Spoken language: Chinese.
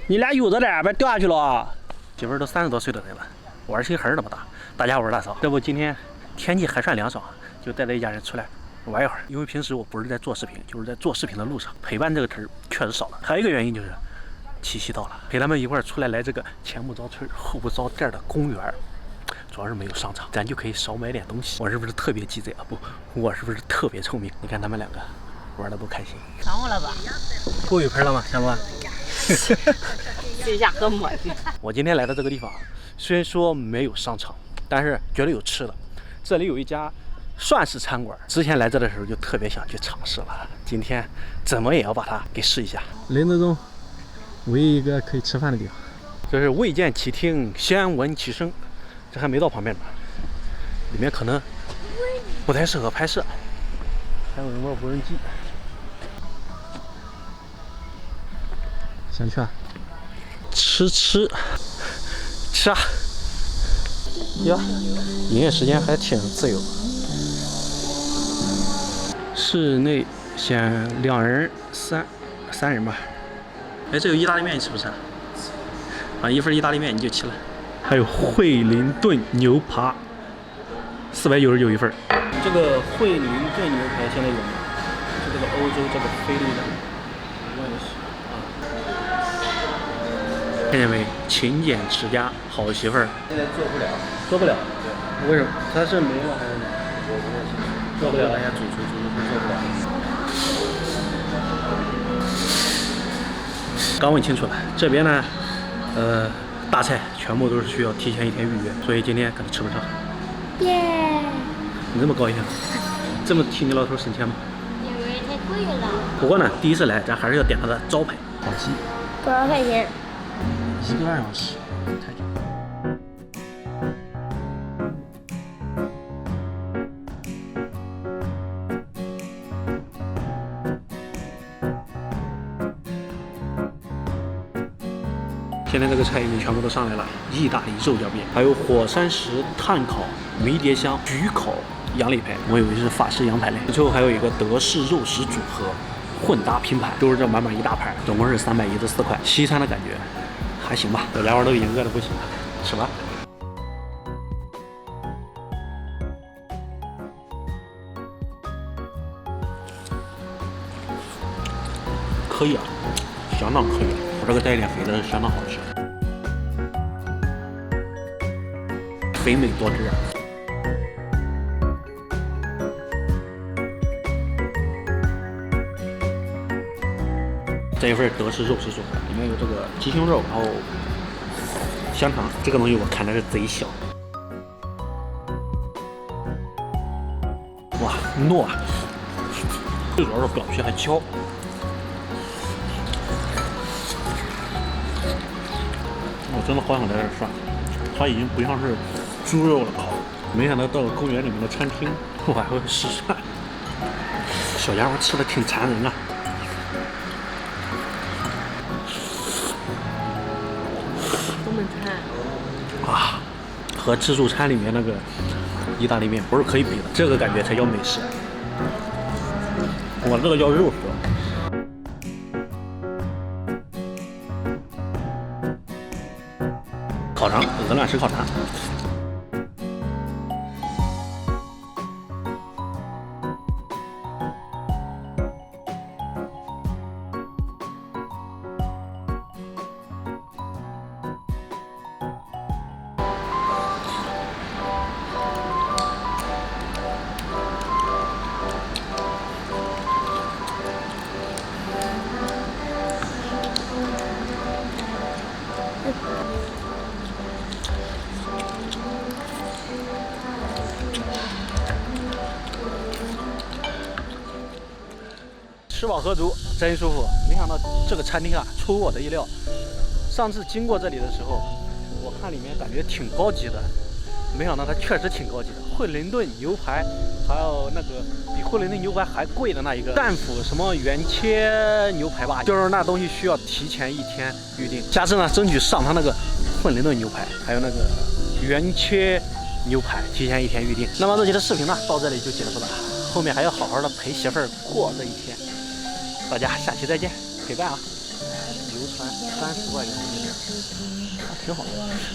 你俩悠着点，别掉下去了。媳妇儿都30多岁的人了，我儿媳孩儿那么大，大家玩大嫂。这不今天天气还算凉爽，就带着一家人出来玩一会儿。因为平时我不是在做视频，就是在做视频的路上，陪伴这个词儿确实少了。还有一个原因就是七夕到了，陪他们一块儿出来这个前不着村后不着店的公园。主要是没有商场，咱就可以少买点东西。我是不是特别鸡贼啊？不，我是不是特别聪明？你看他们两个玩的多开心。尝过了吧？过雨盆了吗？小波？这下喝墨迹。我今天来的这个地方，虽然说没有商场，但是绝对有吃的。这里有一家算是餐馆，之前来这的时候就特别想去尝试了，今天怎么也要把它给试一下。林子中唯一一个可以吃饭的地方，这是未见其听，先闻其声。这还没到旁边呢，里面可能不太适合拍摄。还有什么无人机？想去啊？吃啊！呀，营业时间还挺自由。室内限2人三人吧。哎，这有意大利面，你吃不吃啊？啊，一份意大利面你就齐了。还有惠灵顿牛扒，499一份。这个惠灵顿牛排现在有吗？就这个欧洲这个菲力的，我也是啊。看见没？勤俭持家，好媳妇儿。现在做不了。做不了。对。为什么？他是没了还是？我不太清楚。做不了。人家主厨做不了。刚问清楚了，这边呢，大菜全部都是需要提前1天预约，所以今天可能吃不上。耶！你这么高兴，这么替你老头省钱吗？因为太贵了。不过呢，第一次来，咱还是要点他的招牌烤鸡。多少块钱？1个半小时，太久。现在这个菜已经全部都上来了，意大利肉酱面，还有火山石炭烤迷迭香焗烤羊肋排，我以为是法式羊排嘞。最后还有一个德式肉食组合混搭拼盘，都是这满满一大盘，总共是314块。西餐的感觉还行吧，这家伙都已经饿得不行了，吃吧。可以啊，相当可以。我这个带一点肥的相当好吃，肥美多汁啊！这一份德式肉食组合，里面有这个鸡胸肉，然后香肠。这个东西我看的是贼小，哇，糯啊！最主要是表皮还焦。我真的好想在这涮，它已经不像是猪肉了烤。没想到到了公园里面的餐厅，我还会试涮。小家伙吃的挺馋人啊！多么馋啊，和自助餐里面那个意大利面不是可以比的，这个感觉才叫美食。我这个叫肉食。烤肠，鹅卵石烤肠。吃饱喝足，真舒服。没想到这个餐厅啊，出乎我的意料。上次经过这里的时候，我看里面感觉挺高级的，没想到它确实挺高级的。惠灵顿牛排，还有那个比惠灵顿牛排还贵的那一个蛋府什么原切牛排吧，就是那东西需要提前1天预定。下次呢，争取上它那个惠灵顿牛排，还有那个原切牛排，提前1天预定。那么这期的视频呢，到这里就结束了，后面还要好好的陪媳妇儿过这一天。大家下期再见，陪伴啊，流传。30块钱，还挺好的。